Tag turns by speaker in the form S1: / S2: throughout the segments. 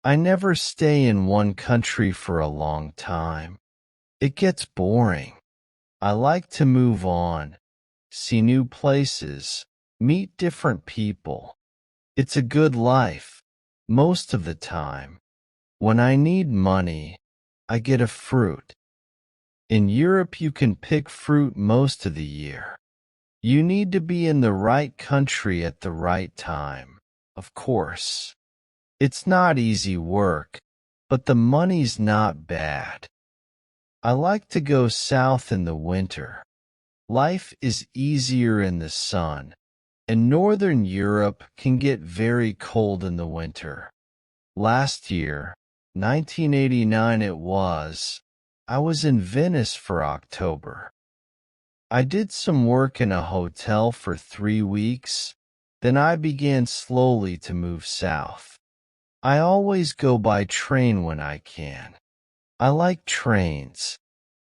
S1: I never stay in one country for a long time. It gets boring. I like to move on, see new places, meet different people. It's a good life, most of the time. When I need money, I get a fruit. In Europe, you can pick fruit most of the year. You need to be in the right country at the right time, of course. It's not easy work, but the money's not bad. I like to go south in the winter. Life is easier in the sun, and Northern Europe can get very cold in the winter. Last year, 1989 I was in Venice for October. I did some work in a hotel for 3 weeks, then I began slowly to move south. I always go by train when I can. I like trains.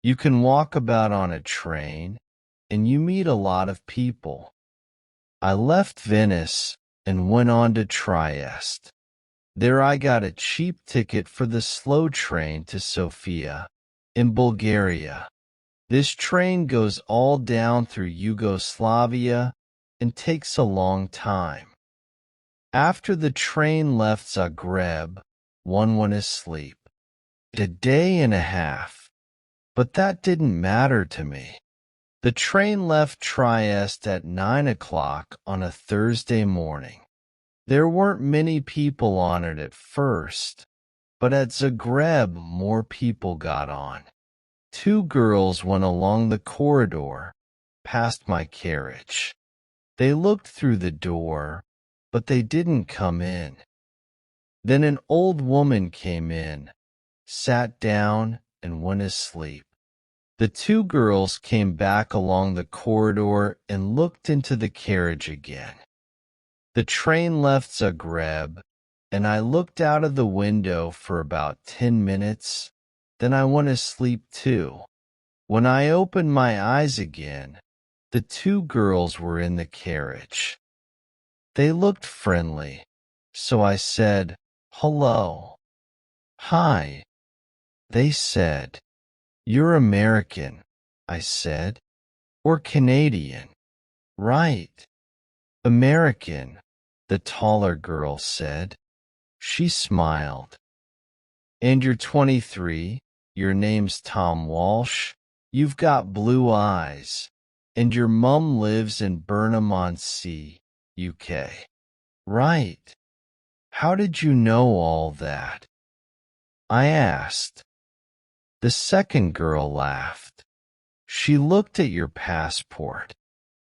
S1: You can walk about on a train, and you meet a lot of people. I left Venice and went on to Trieste. There I got a cheap ticket for the slow train to Sofia, in Bulgaria. This train goes all down through Yugoslavia and takes a long time. After the train left Zagreb, one went asleep. A day and a half. But that didn't matter to me. The train left Trieste at 9 o'clock on a Thursday morning. There weren't many people on it at first, but at Zagreb more people got on. 2 girls went along the corridor, past my carriage. They looked through the door, but they didn't come in. Then an old woman came in, sat down, and went asleep. The 2 girls came back along the corridor and looked into the carriage again. The train left Zagreb, and I looked out of the window for about 10 minutes. Then I went asleep too. When I opened my eyes again, the 2 girls were in the carriage. They looked friendly, so I said, "Hello." "Hi." They said. "You're American," I said. "Or Canadian." "Right. American," the taller girl said. She smiled. "And you're 23, your name's Tom Walsh, you've got blue eyes, and your mum lives in Burnham-on-Sea, UK. Right. How did you know all that?" I asked. The second girl laughed. "She looked at your passport.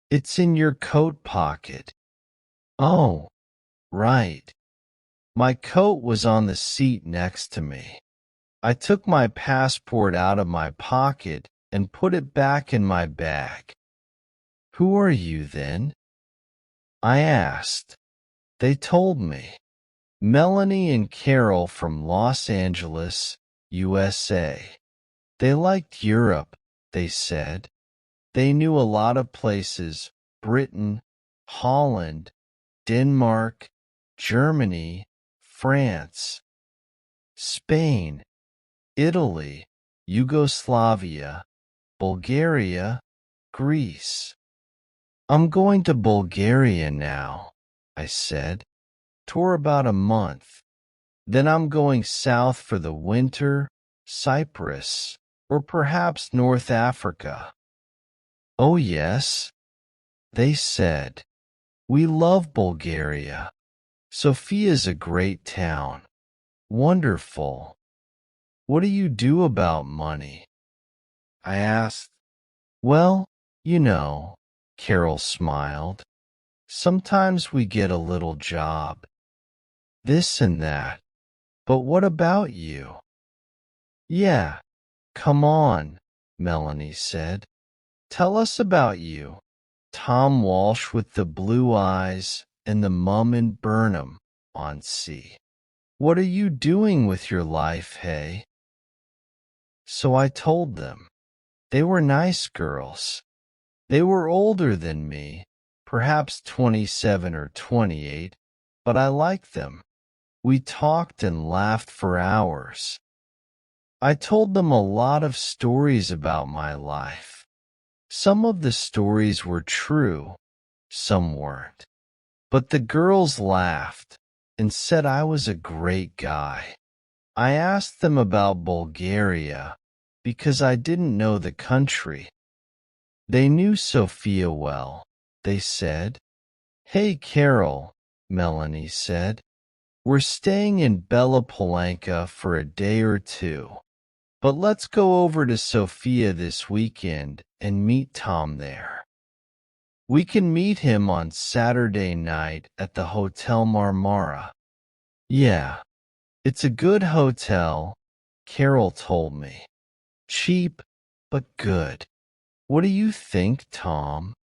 S1: It's in your coat pocket." "Oh, right." My coat was on the seat next to me. I took my passport out of my pocket and put it back in my bag. "Who are you then?" I asked. They told me. Melanie and Carol from Los Angeles, USA. They liked Europe, they said. They knew a lot of places: Britain, Holland, Denmark, Germany, France, Spain, Italy, Yugoslavia, Bulgaria, Greece. "I'm going to Bulgaria now," I said. "For about a month. Then I'm going south for the winter, Cyprus, or perhaps North Africa." "Oh, yes," they said. "We love Bulgaria. Sofia's a great town. Wonderful. What do you do about money?" I asked. "Well, you know," Carol smiled. "Sometimes we get a little job. This and that. But what about you?" "Yeah, come on," Melanie said. "Tell us about you. Tom Walsh with the blue eyes and the mum in Burnham-on-Sea. What are you doing with your life, hey?" So I told them. They were nice girls. They were older than me, perhaps 27 or 28, but I liked them. We talked and laughed for hours. I told them a lot of stories about my life. Some of the stories were true, some weren't. But the girls laughed and said I was a great guy. I asked them about Bulgaria because I didn't know the country. They knew Sophia well. They said, "Hey, Carol," Melanie said, "we're staying in Bella Palanca for a day or two, but let's go over to Sophia this weekend and meet Tom there. We can meet him on Saturday night at the Hotel Marmara." "Yeah, it's a good hotel," Carol told me. "Cheap, but good. What do you think, Tom?"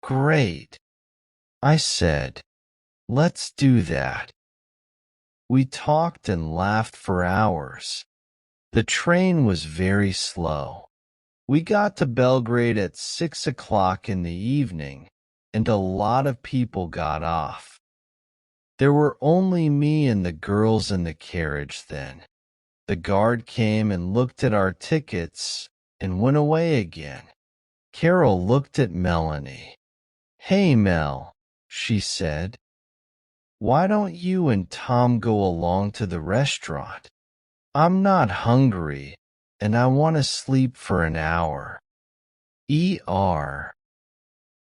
S1: "Great," I said. "Let's do that." We talked and laughed for hours. The train was very slow. We got to Belgrade at 6 o'clock in the evening, and a lot of people got off. There were only me and the girls in the carriage then. The guard came and looked at our tickets and went away again. Carol looked at Melanie. "Hey, Mel," she said. "Why don't you and Tom go along to the restaurant? I'm not hungry, and I want to sleep for an hour."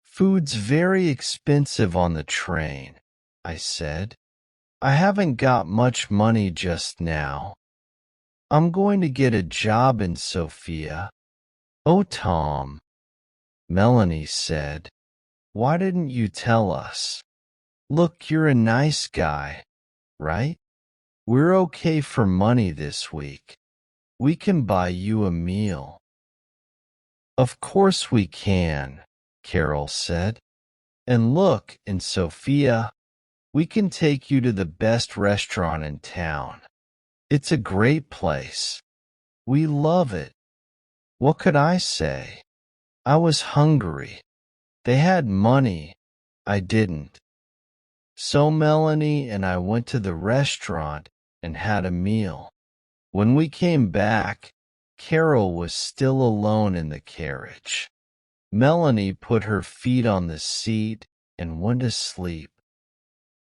S1: "Food's very expensive on the train," I said. "I haven't got much money just now. I'm going to get a job in Sofia." "Oh, Tom," Melanie said, "why didn't you tell us? Look, you're a nice guy, right? We're okay for money this week. We can buy you a meal." "Of course we can," Carol said. "And look, in Sofia, we can take you to the best restaurant in town. It's a great place. We love it." What could I say? I was hungry. They had money. I didn't. So Melanie and I went to the restaurant and had a meal. When we came back, Carol was still alone in the carriage. Melanie put her feet on the seat and went to sleep.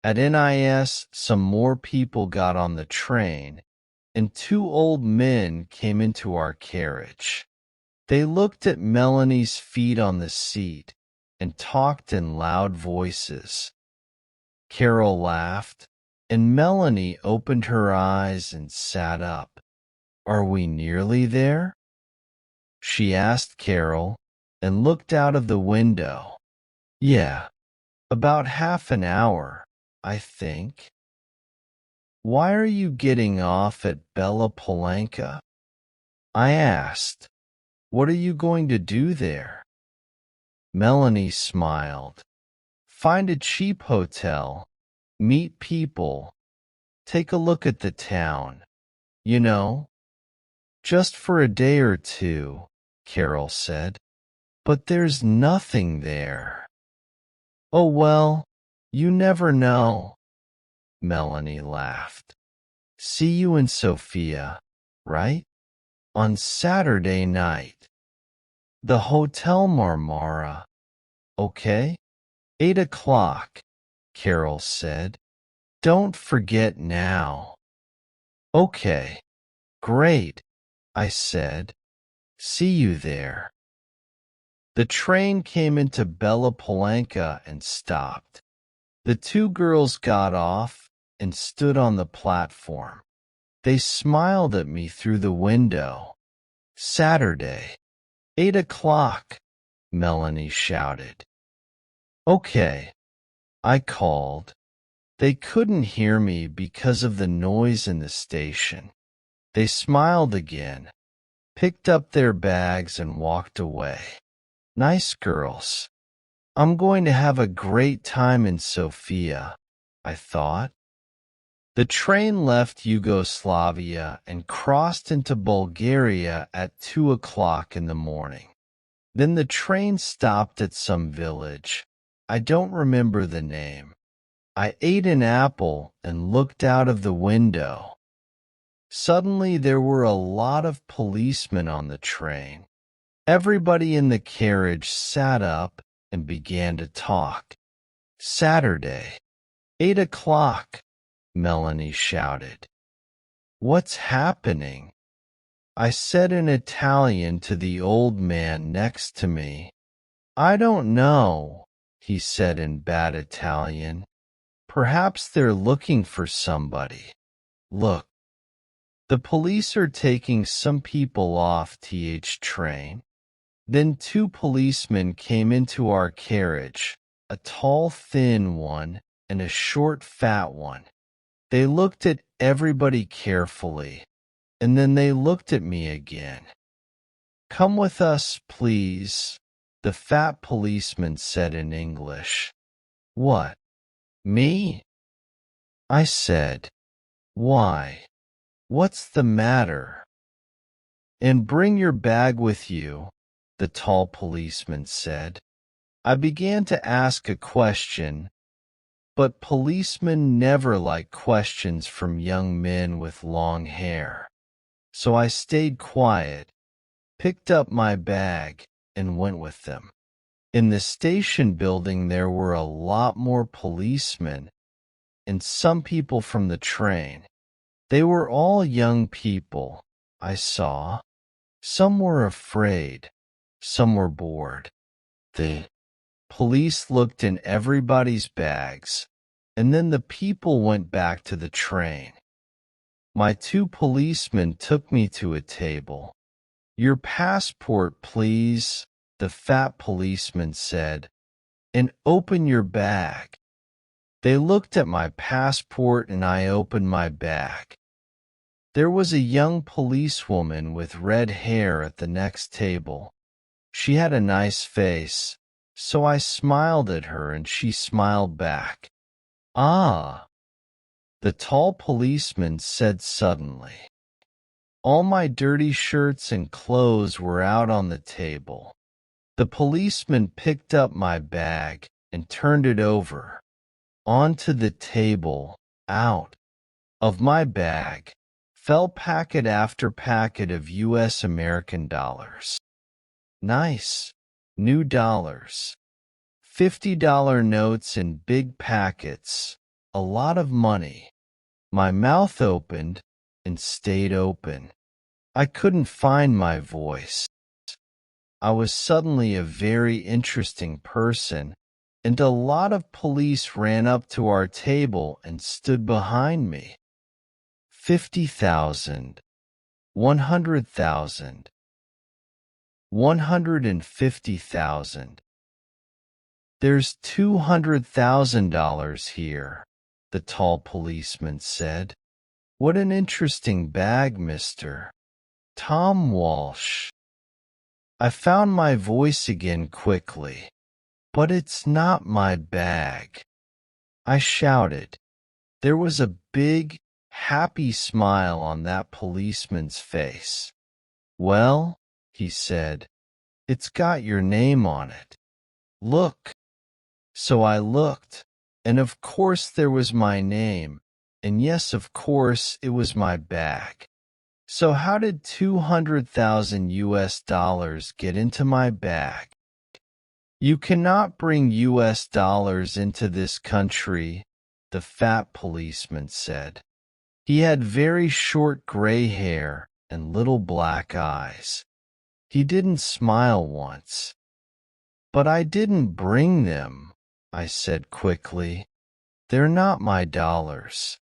S1: At NIS, some more people got on the train, and two old men came into our carriage. They looked at Melanie's feet on the seat and talked in loud voices. Carol laughed, and Melanie opened her eyes and sat up. "Are we nearly there?" she asked Carol, and looked out of the window. "Yeah, about half an hour, I think." "Why are you getting off at Bella Palanca?" I asked. "What are you going to do there?" Melanie smiled. "Find a cheap hotel, meet people, take a look at the town. You know, just for a day or two," Carol said. "But there's nothing there." "Oh, well, you never know," Melanie laughed. "See you in Sofia, right? On Saturday night. The Hotel Marmara, okay? 8 o'clock, Carol said. "Don't forget now." "Okay, great," I said. "See you there." The train came into Bella Palanca and stopped. The two girls got off and stood on the platform. They smiled at me through the window. "Saturday, 8 o'clock," Melanie shouted. "Okay," I called. They couldn't hear me because of the noise in the station. They smiled again, picked up their bags and walked away. Nice girls. I'm going to have a great time in Sofia, I thought. The train left Yugoslavia and crossed into Bulgaria at 2 o'clock in the morning. Then the train stopped at some village. I don't remember the name. I ate an apple and looked out of the window. Suddenly there were a lot of policemen on the train. Everybody in the carriage sat up and began to talk. Saturday, 8 o'clock, Melanie shouted. What's happening? I said in Italian to the old man next to me. I don't know, he said in bad Italian. Perhaps they're looking for somebody. Look, the police are taking some people off th train. Then 2 policemen came into our carriage, a tall, thin one and a short, fat one. They looked at everybody carefully, and then they looked at me again. Come with us, please, the fat policeman said in English. What? Me? I said. Why? What's the matter? And bring your bag with you, the tall policeman said. I began to ask a question, but policemen never like questions from young men with long hair. So I stayed quiet, picked up my bag, and went with them. In the station building there were a lot more policemen and some people from the train. They were all young people, I saw. Some were afraid, some were bored. The police looked in everybody's bags, and then the people went back to the train. My 2 policemen took me to a table. Your passport, please, the fat policeman said, and open your bag. They looked at my passport and I opened my bag. There was a young policewoman with red hair at the next table. She had a nice face, so I smiled at her and she smiled back. Ah, the tall policeman said suddenly. All my dirty shirts and clothes were out on the table. The policeman picked up my bag and turned it over. Onto the table, out of my bag, fell packet after packet of U.S. American dollars. Nice, new dollars. $50 notes in big packets, a lot of money. My mouth opened and stayed open. I couldn't find my voice. I was suddenly a very interesting person, and a lot of police ran up to our table and stood behind me. 50,000, 100,000, 150,000. There's $200,000 here, the tall policeman said. What an interesting bag, mister. Tom Walsh. I found my voice again quickly. But it's not my bag, I shouted. There was a big, happy smile on that policeman's face. Well, he said, it's got your name on it. Look. So I looked, and of course there was my name, and yes, of course it was my bag. So how did 200,000 US dollars get into my bag? You cannot bring US dollars into this country, the fat policeman said. He had very short gray hair and little black eyes. He didn't smile once. But I didn't bring them, I said quickly. They're not my dollars.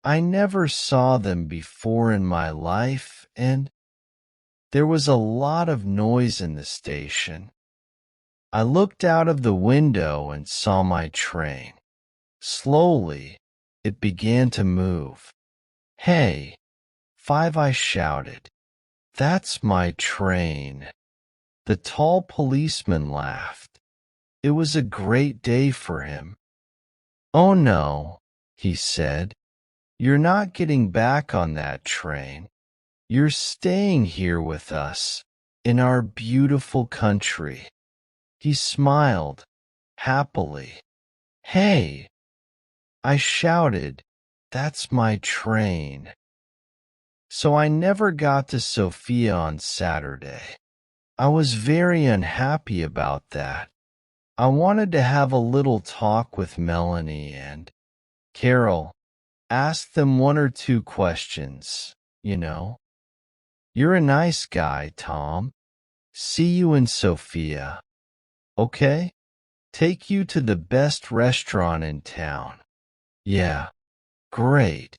S1: I never saw them before in my life, and there was a lot of noise in the station. I looked out of the window and saw my train. Slowly, it began to move. Hey, 5, I shouted. That's my train. The tall policeman laughed. It was a great day for him. Oh no, he said. You're not getting back on that train. You're staying here with us, in our beautiful country. He smiled, happily. Hey, I shouted, "That's my train." So I never got to Sofia on Saturday. I was very unhappy about that. I wanted to have a little talk with Melanie and Carol, ask them one or two questions, you know. You're a nice guy, Tom. See you in Sofia. Okay? Take you to the best restaurant in town. Yeah, great.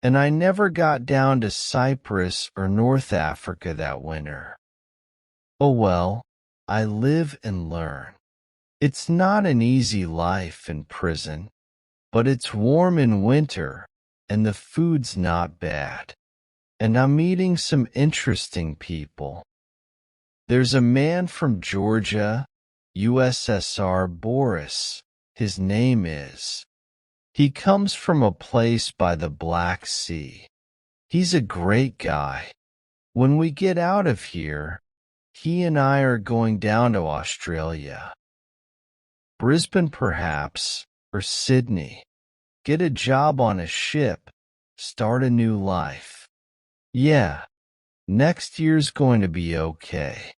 S1: And I never got down to Cyprus or North Africa that winter. Oh well, I live and learn. It's not an easy life in prison, but it's warm in winter and the food's not bad. And I'm meeting some interesting people. There's a man from Georgia, USSR, Boris, his name is. He comes from a place by the Black Sea. He's a great guy. When we get out of here, he and I are going down to Australia. Brisbane perhaps, or Sydney. Get a job on a ship, start a new life. Yeah, next year's going to be okay.